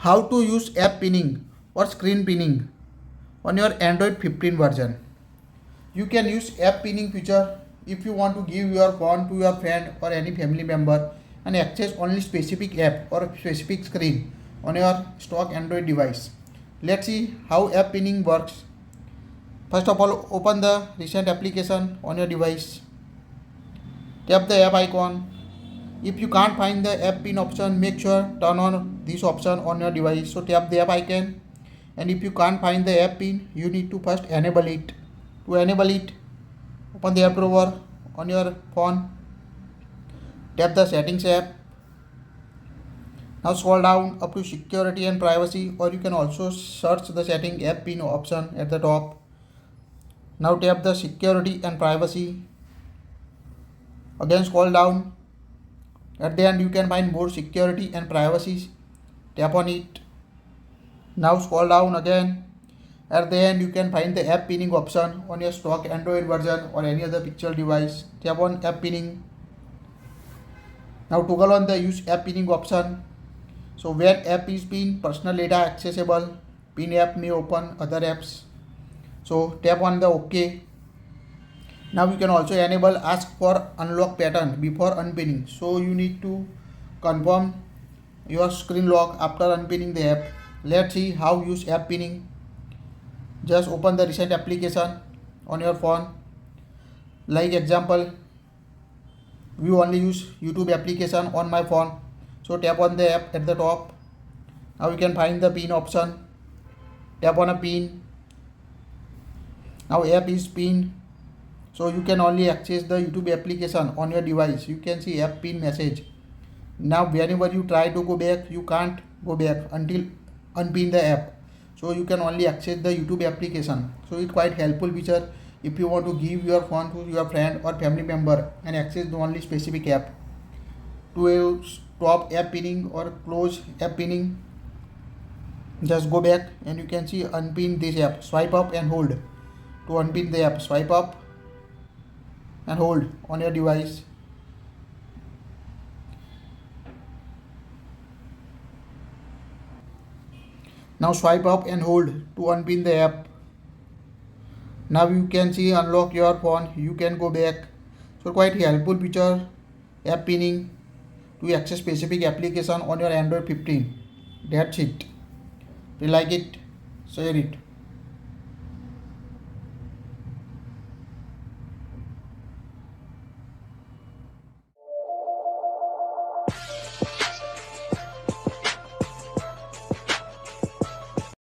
How to use app pinning or screen pinning on your Android 15 version. You can use app pinning feature if you want to give your phone to your friend or any family member and access only specific app or specific screen on your stock Android device. Let's see how app pinning works. First of all, open the recent application on your device. Tap the app icon. If you can't find the app pin option, make sure turn on this option on your device. So tap the app icon, and if you can't find the app pin, you need to first enable it. To enable it, open the app drawer on your phone. Tap the settings app. Now scroll down up to security and privacy, or you can also search the setting app pin option at the top. Now tap the security and privacy. Again scroll down. At the end you can find more security and privacy. Tap on it. Now scroll down again. At the end you can find the app pinning option on your stock Android version or any other Pixel device. Tap on app pinning. Now toggle on the use app pinning option. So where app is pinned, personal data accessible, pin app may open other apps. So tap on the OK. Now you can also enable ask for unlock pattern before unpinning. So you need to confirm your screen lock after unpinning the app. Let's see how use app pinning. Just open the recent application on your phone. Like example, we only use YouTube application on my phone. So tap on the app at the top. Now you can find the pin option. Tap on a pin. Now app is pinned. So you can only access the YouTube application on your device. You can see app pin message. Now whenever you try to go back, you can't go back until unpin the app. So you can only access the YouTube application. So it's quite helpful feature if you want to give your phone to your friend or family member and access the only specific app. To stop app pinning or close app pinning, just go back and you can see unpin this app. Swipe up and hold to unpin the app. Swipe up and hold on your device. Now swipe up and hold to unpin the app. Now you can see unlock your phone. You can go back. So quite helpful feature, app pinning to access specific application on your Android 15. That's it. If you like it, share it.